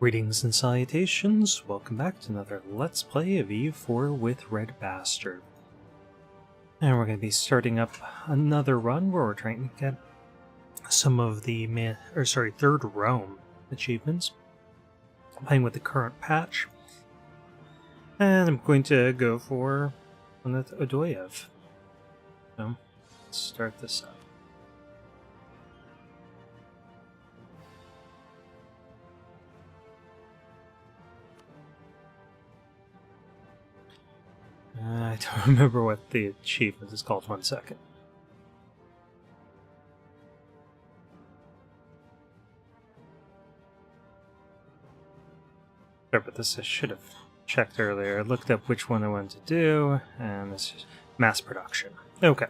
Greetings and salutations, welcome back to another Let's Play of EU4 with RedBstrd. And we're going to be starting up another run where we're trying to get some of the Third Rome achievements, playing with the current patch. And I'm going to go for one with Odoyev. So, let's start this up. I don't remember what the achievement is called. 1 second. Sorry about this, I should have checked earlier. I looked up which one I wanted to do, and this is mass production. Okay.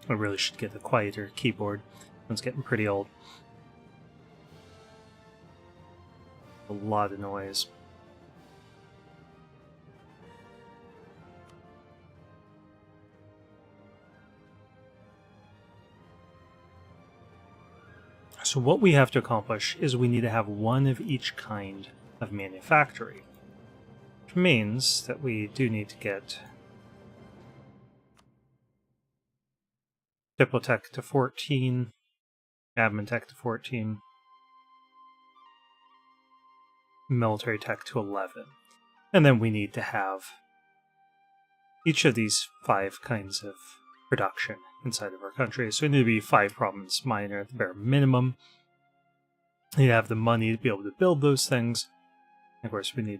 I really should get a quieter keyboard. It's getting pretty old. A lot of noise. So what we have to accomplish is we need to have one of each kind of manufactory. Which means that we do need to get Diplotech to 14, Admin Tech to 14, Military Tech to 11. And then we need to have each of these 5 kinds of production inside of our country. So we need to be 5 province minor at the bare minimum. We need to have the money to be able to build those things. And of course, we're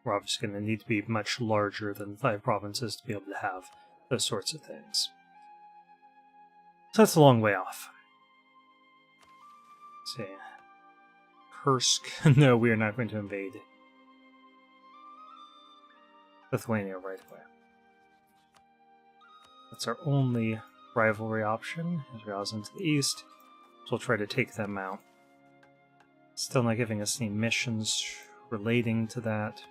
obviously going to need to be much larger than 5 provinces to be able to have those sorts of things. So that's a long way off. Let's see. Kursk. No, we are not going to invade Lithuania right away. That's our only rivalry option. Israel's into the east, so we'll try to take them out. Still not giving us any missions relating to that.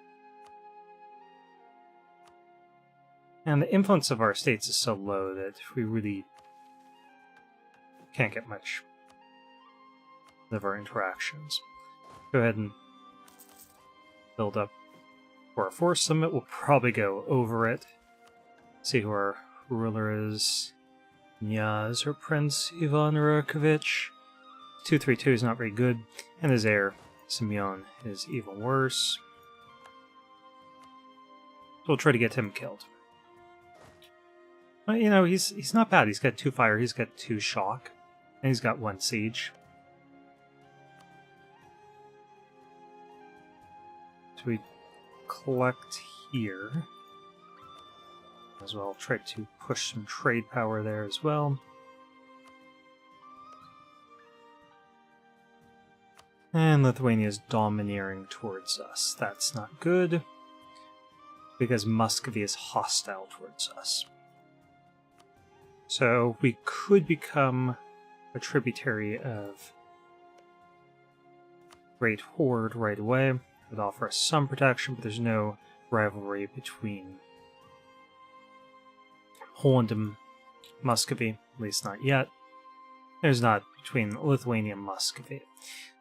And the influence of our states is so low that we really can't get much of our interactions. Go ahead and build up for our force summit. We'll probably go over it. See who our ruler is. Nyaz or Prince Ivan Rakovich. 232 is not very good, and his heir, Simeon, is even worse. So we'll try to get him killed. But, you know, he's not bad. He's got 2 fire, he's got 2 shock, and he's got 1 siege. So we collect here. As well, try to push some trade power there as well. And Lithuania is domineering towards us. That's not good, because Muscovy is hostile towards us. So we could become a tributary of Great Horde right away. It would offer us some protection, but there's no rivalry between Poland and Muscovy, at least not yet. There's not between Lithuania and Muscovy.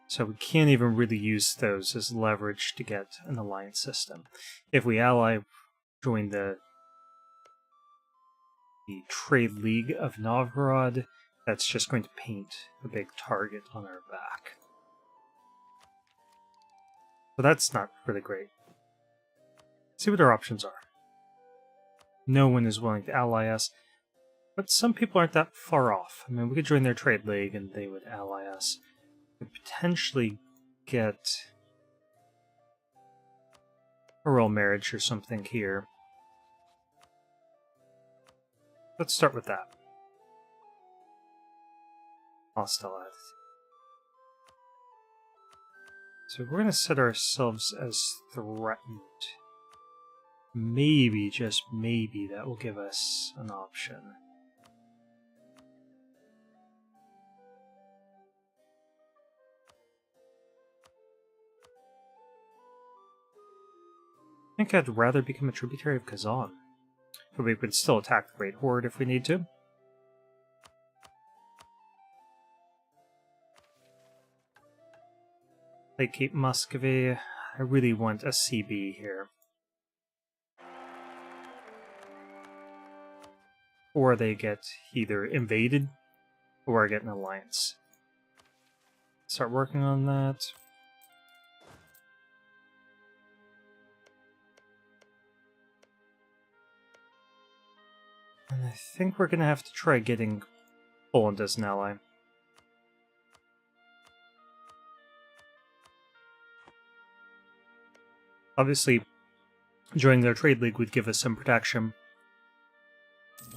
So we can't even really use those as leverage to get an alliance system. If we join the Trade League of Novgorod, that's just going to paint a big target on our back. So that's not really great. Let's see what our options are. No one is willing to ally us, but some people aren't that far off. I mean, we could join their trade league and they would ally us. We could potentially get a royal marriage or something here. Let's start with that. Hostile attitude. So we're going to set ourselves as threatened. Maybe, just maybe, that will give us an option. think I'd rather become a tributary of Kazan. But we could still attack the Great Horde if we need to. They keep Muscovy. I really want a CB here. Or they get either invaded or get an alliance. Start working on that. And I think we're going to have to try getting Poland as an ally. Obviously, joining their trade league would give us some protection.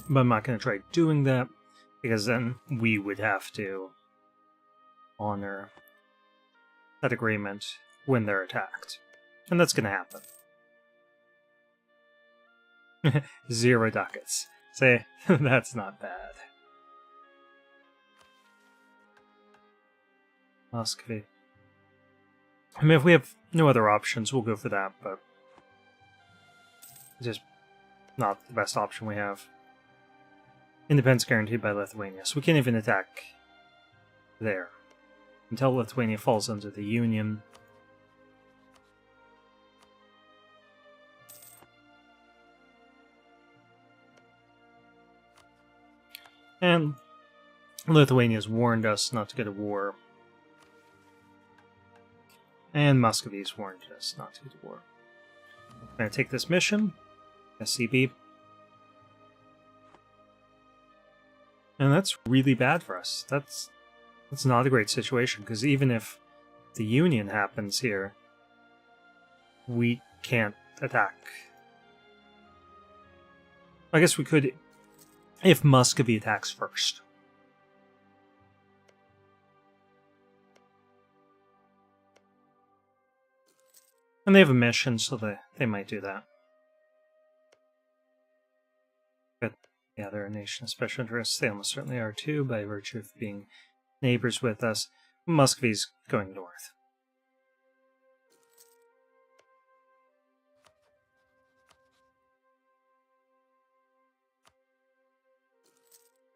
But I'm not going to try doing that, because then we would have to honor that agreement when they're attacked. And that's going to happen. 0 ducats. Say, that's not bad. Muscovy. I mean, if we have no other options, we'll go for that, but it's just not the best option we have. Independence guaranteed by Lithuania, so we can't even attack there until Lithuania falls under the Union. And Lithuania's warned us not to go to war. And Muscovy's warned us not to go to war. I'm going to take this mission, SCB. And that's really bad for us. That's not a great situation, because even if the Union happens here, we can't attack. I guess we could if Muscovy attacks first. And they have a mission, so they might do that. But yeah, they're a nation of special interest. They almost certainly are too, by virtue of being neighbors with us. Muscovy's going north.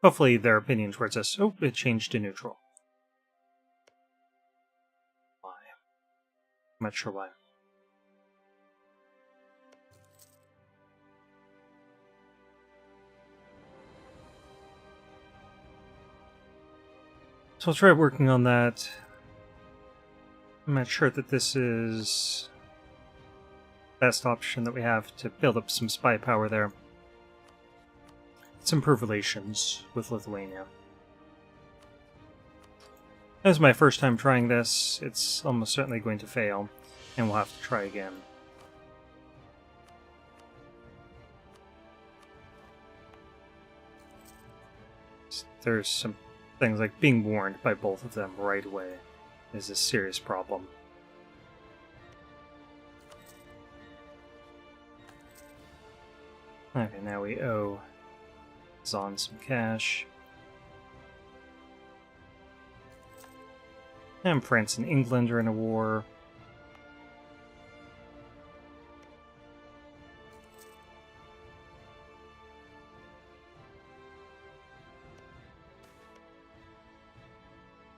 Hopefully their opinion towards us... Oh, it changed to neutral. Why? I'm not sure why. So I'll try working on that. I'm not sure that this is the best option that we have to build up some spy power there. Let's improve relations with Lithuania. This is my first time trying this. It's almost certainly going to fail, and we'll have to try again. There's some things like being warned by both of them right away is a serious problem. Okay, now we owe Zon some cash. And France and England are in a war.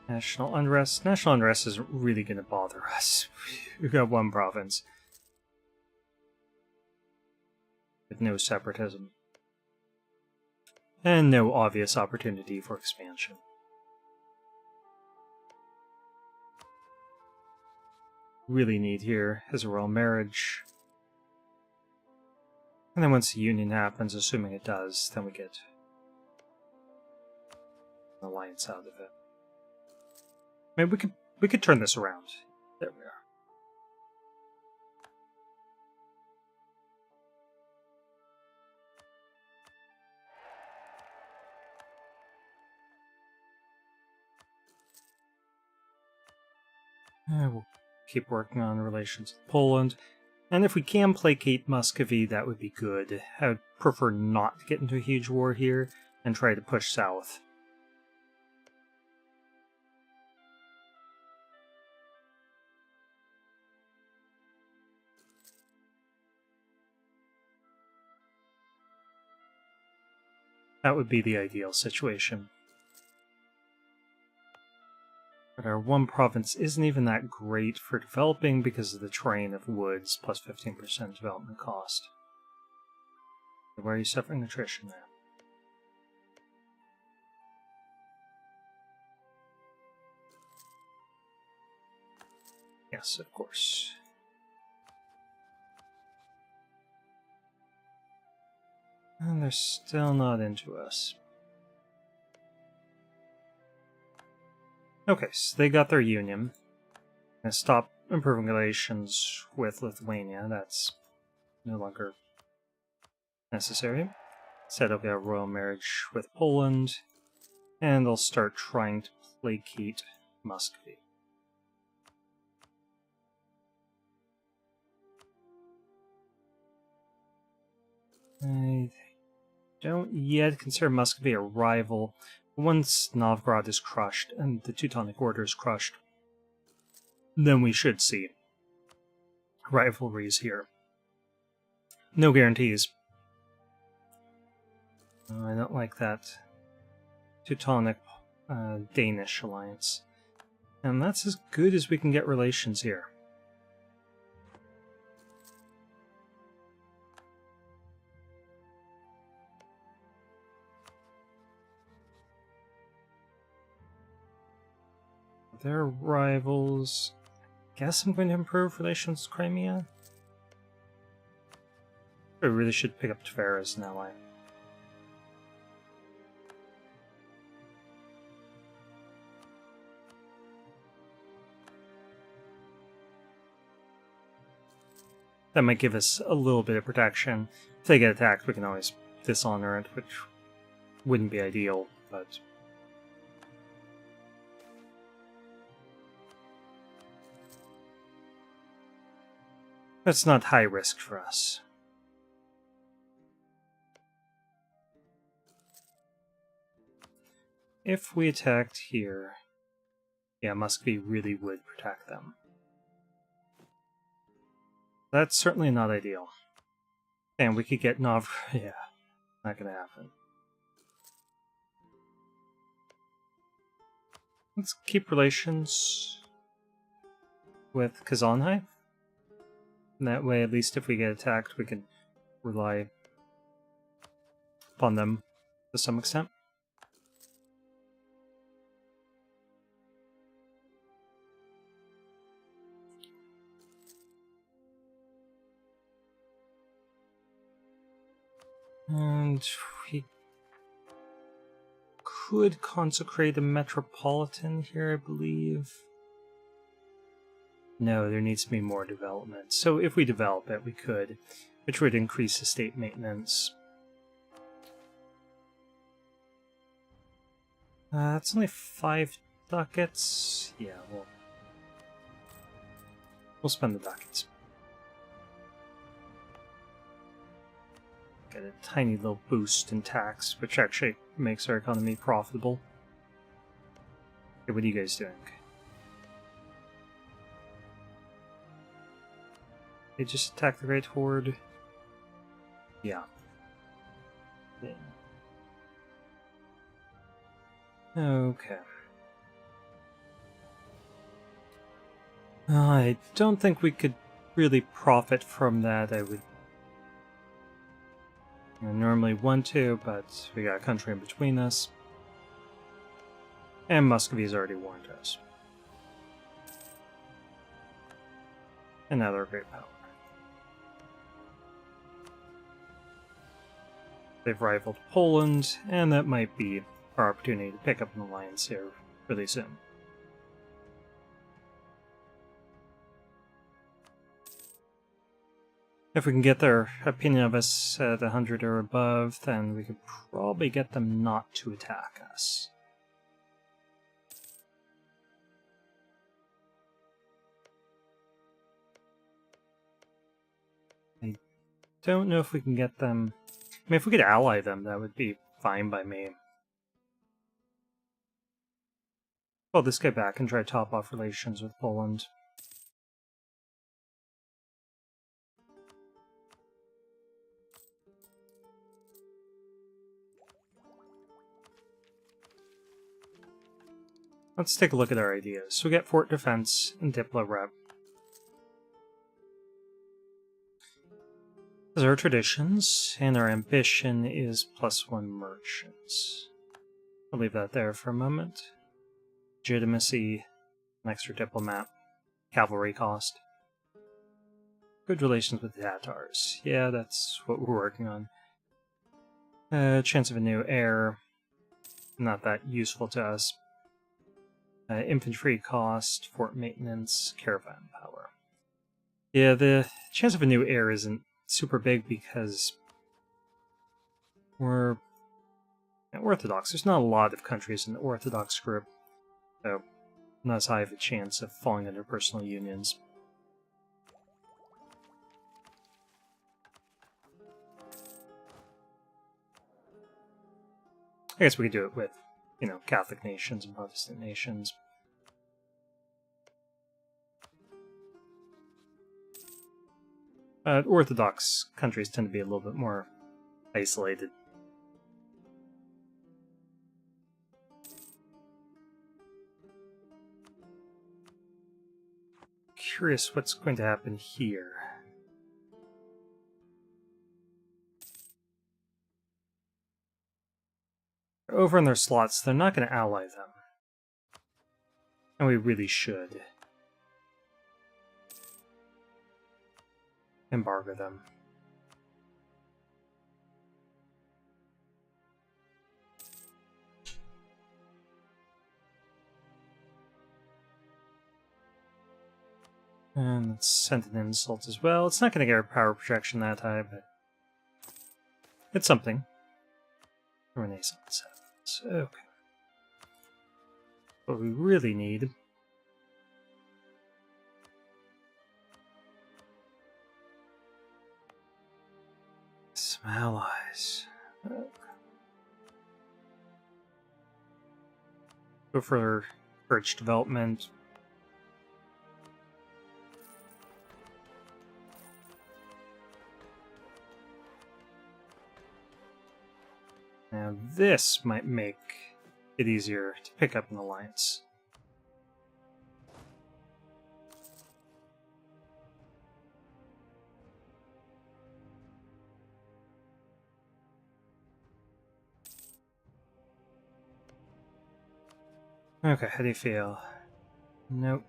National unrest. National unrest isn't really going to bother us. We've got one province with no separatism. And no obvious opportunity for expansion. Really need here is a royal marriage. And then once the union happens, assuming it does, then we get an alliance out of it. Maybe we could turn this around. There we are. We'll keep working on relations with Poland. And if we can placate Muscovy, that would be good. I would prefer not to get into a huge war here and try to push south. That would be the ideal situation. But our one province isn't even that great for developing because of the terrain of woods plus 15% development cost. Why are you suffering attrition there? Yes, of course. And they're still not into us. Okay, so they got their union. And stop improving relations with Lithuania. That's no longer necessary. Instead, I'll get a royal marriage with Poland. And I'll start trying to placate Muscovy. I don't yet consider Muscovy a rival. Once Novgorod is crushed and the Teutonic Order is crushed, then we should see rivalries here. No guarantees. I don't like that Teutonic Danish alliance. And that's as good as we can get relations here. They're rivals. Guess I'm going to improve relations with Crimea. I really should pick up Tver as an ally. That might give us a little bit of protection. If they get attacked, we can always dishonor it, which wouldn't be ideal, but... that's not high risk for us. If we attacked here, yeah, Muscovy really would protect them. That's certainly not ideal. And we could get yeah, not gonna happen. Let's keep relations with Kazanhai. And that way, at least if we get attacked, we can rely upon them to some extent. And we could consecrate a metropolitan here, I believe. No, there needs to be more development. So if we develop it, we could, which would increase estate maintenance. That's only 5 ducats. Yeah, we'll spend the ducats. Get a tiny little boost in tax, which actually makes our economy profitable. Okay, what are you guys doing? They just attack the Great Horde? Yeah. Okay. I don't think we could really profit from that. I would normally want to, but we got a country in between us. And Muscovy's already warned us. And now they're a great power. They've rivaled Poland, and that might be our opportunity to pick up an alliance here really soon. If we can get their opinion of us at 100 or above, then we could probably get them not to attack us. I don't know if we can get them... I mean, if we could ally them, that would be fine by me. Call this guy back and try to top off relations with Poland. let's take a look at our ideas. So we get fort defense and diplo rep. Those are our traditions, and our ambition is +1 merchants. I'll leave that there for a moment. Legitimacy, an extra diplomat, cavalry cost. Good relations with the Tatars. Yeah, that's what we're working on. Chance of a new heir, not that useful to us. Infantry cost, fort maintenance, caravan power. Yeah, the chance of a new heir isn't super big because we're Orthodox. There's not a lot of countries in the Orthodox group, so not as high of a chance of falling under personal unions. I guess we could do it with, Catholic nations and Protestant nations. Orthodox countries tend to be a little bit more isolated. Curious what's going to happen here. Over in their slots, they're not going to ally them. And we really should embargo them. And let's send an insult as well. It's not going to get our power projection that high, but it's something. Renaissance happens. Okay. What we really need some allies. Okay. Go for church development. Now this might make it easier to pick up an alliance. Okay, how do you feel? Nope.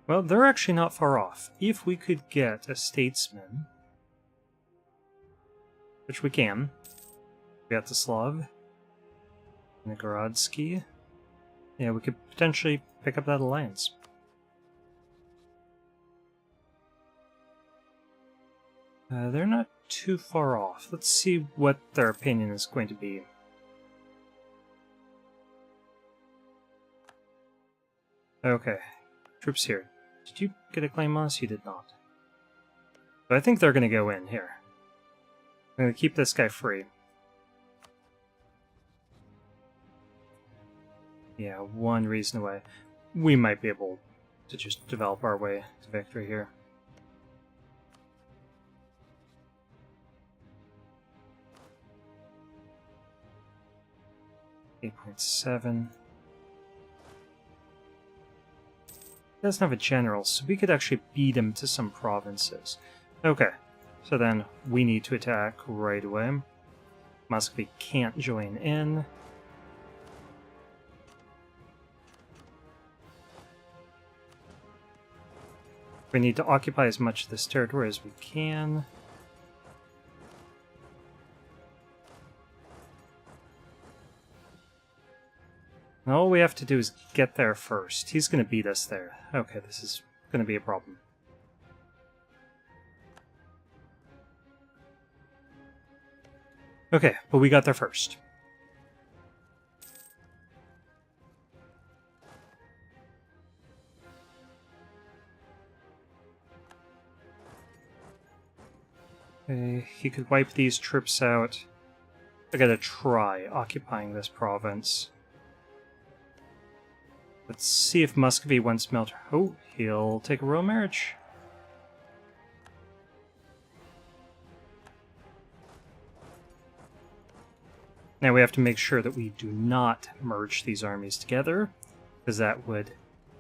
Well, they're actually not far off. If we could get a statesman, which we can, Svyatoslav, Nigorodsky, yeah, we could potentially pick up that alliance. They're not too far off. Let's see what their opinion is going to be. Okay, troops here. Did you get a claim on us? You did not. But I think they're going to go in here. I'm going to keep this guy free. Yeah, one reason away. We might be able to just develop our way to victory here. .7. He doesn't have a general, so we could actually beat him to some provinces. Okay, so then we need to attack right away. Muscovy can't join in. We need to occupy as much of this territory as we can. And all we have to do is get there first. He's going to beat us there. Okay, this is going to be a problem. Okay, but we got there first. Okay, he could wipe these troops out. I gotta try occupying this province. Let's see if Muscovy wants Melter. Oh, he'll take a royal marriage. Now we have to make sure that we do not merge these armies together, because that would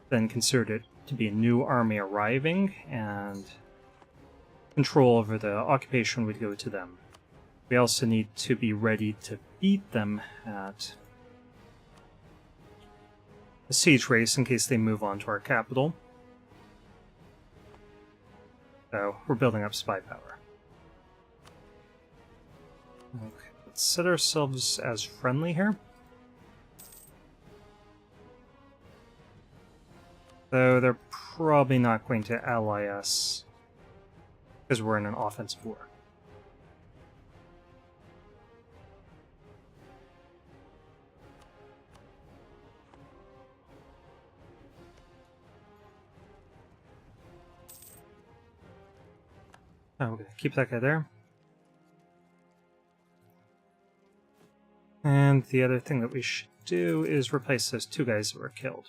then consider it to be a new army arriving, and control over the occupation would go to them. We also need to be ready to beat them at a siege race in case they move on to our capital. So we're building up spy power. Okay, let's set ourselves as friendly here. Though they're probably not going to ally us because we're in an offensive war. Oh, okay, keep that guy there. And the other thing that we should do is replace those two guys that were killed.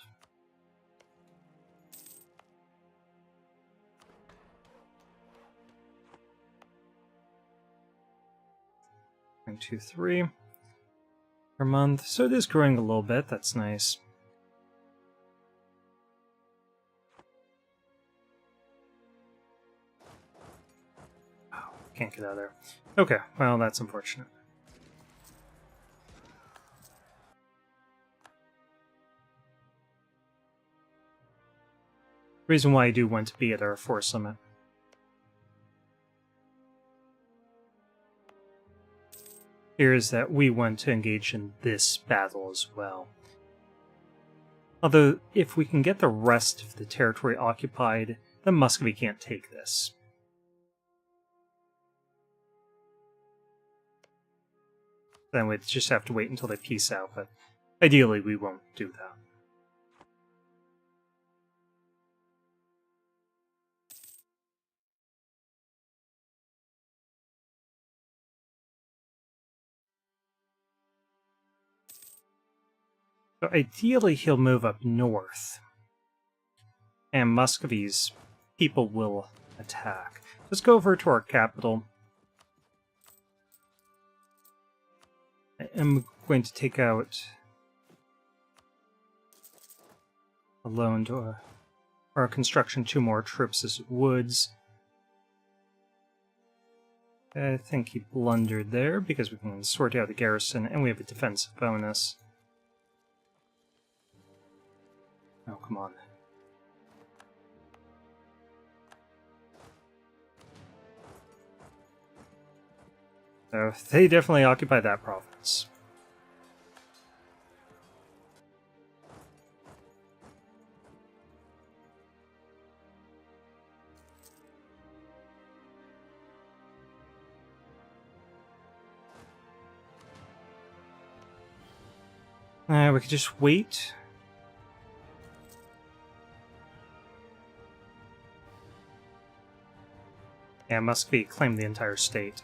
0.23 per month. So it is growing a little bit. That's nice. Oh, can't get out of there. Okay, well, that's unfortunate. Reason why I do want to be at our 4 summit. Here is that we want to engage in this battle as well. Although, if we can get the rest of the territory occupied, then Muscovy can't take this. Then we'd just have to wait until they peace out, but ideally we won't do that. So ideally he'll move up north, and Muscovy's people will attack. Let's go over to our capital. I'm going to take out a loan to our construction 2 more troops as woods. I think he blundered there because we can sort out the garrison and we have a defensive bonus. Oh, come on. So they definitely occupy that province. We could just wait. Yeah, Muscovy claimed the entire state.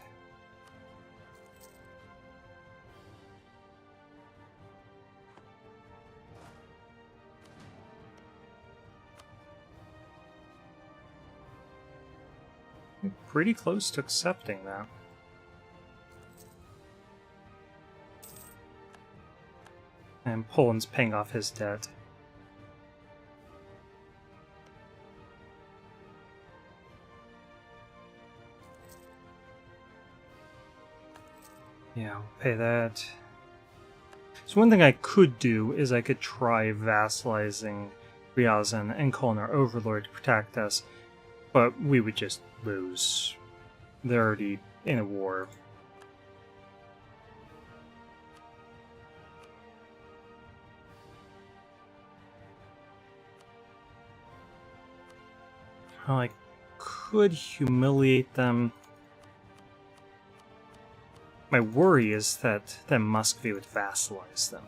We're pretty close to accepting that. And Poland's paying off his debt. Yeah, I'll pay that. So one thing I could do is I could try vassalizing Ryazan and calling our overlord to protect us, but we would just lose. They're already in a war. Well, I could humiliate them. My worry is that then Muscovy would vassalize them.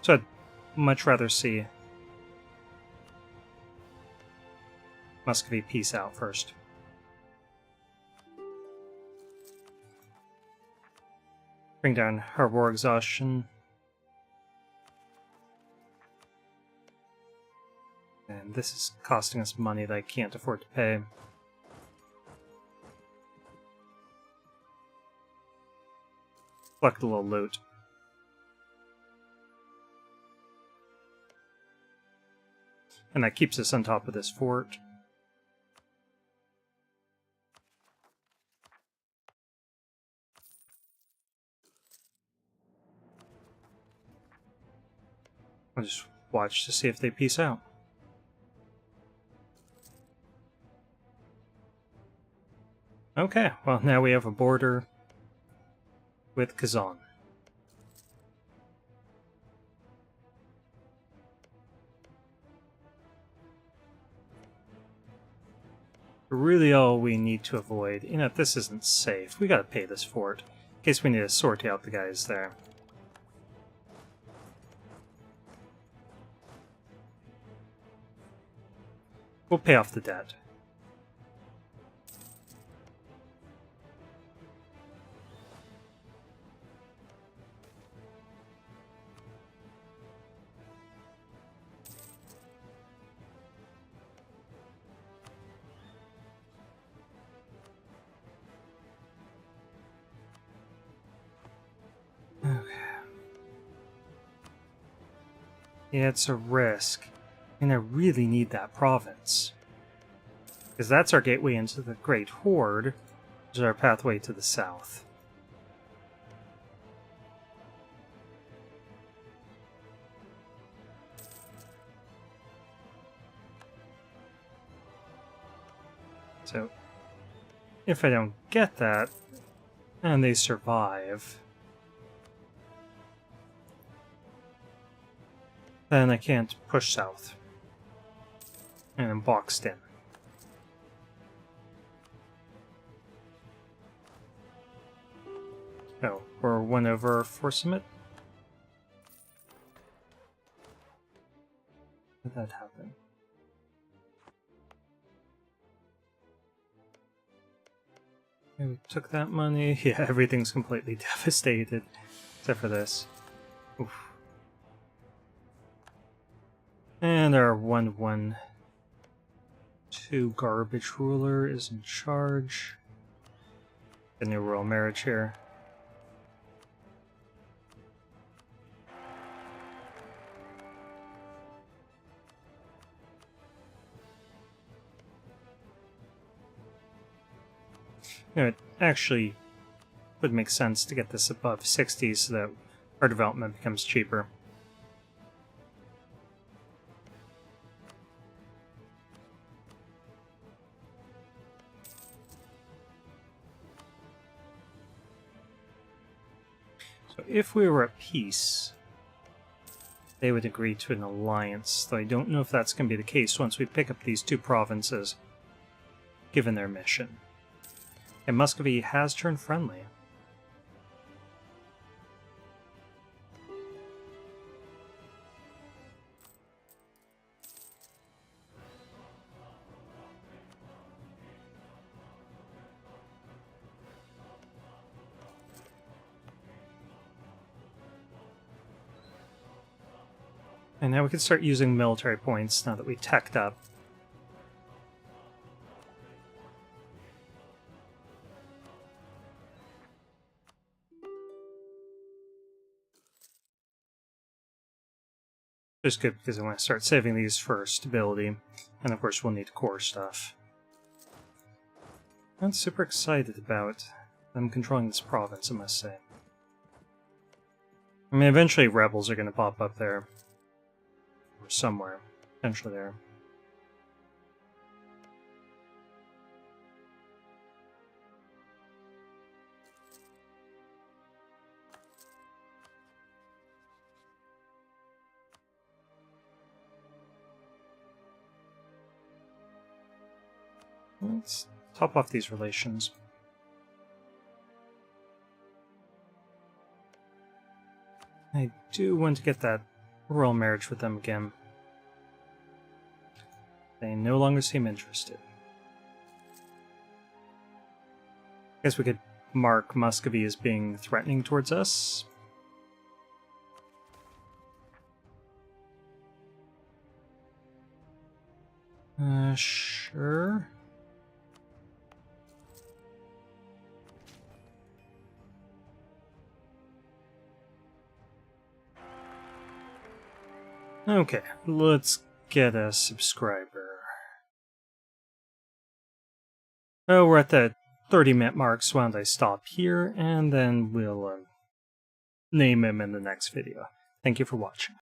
So I'd much rather see Muscovy peace out first. Bring down our war exhaustion. And this is costing us money that I can't afford to pay. Collect a little loot. And that keeps us on top of this fort. I'll just watch to see if they peace out. Okay, well now we have a border with Kazan. Really all we need to avoid, this isn't safe. We gotta pay this fort, in case we need to sort out the guys there. We'll pay off the debt. Yeah, it's a risk. And I really need that province. Because that's our gateway into the Great Horde, which is our pathway to the south. So, if I don't get that, and they survive, then I can't push south. And I'm boxed in. Oh, we're 1 over for Summit? How did that happen? Okay, we took that money. Yeah, everything's completely devastated. Except for this. Oof. And our 1-1-2 garbage ruler is in charge. The new royal marriage here. It actually would make sense to get this above 60 so that our development becomes cheaper. So if we were at peace, they would agree to an alliance, though I don't know if that's going to be the case once we pick up these 2 provinces, given their mission. And Muscovy has turned friendly. And now we can start using military points now that we teched up. Which is good because I want to start saving these for stability. And of course we'll need core stuff. I'm super excited about them controlling this province, I must say. I mean, eventually rebels are going to pop up there. Or somewhere. Potentially there. Let's top off these relations. I do want to get that royal marriage with them again. They no longer seem interested. Guess we could mark Muscovy as being threatening towards us. Sure. Okay, let's get a subscriber. Oh, we're at the 30-minute mark, so why don't I stop here, and then we'll name him in the next video. Thank you for watching.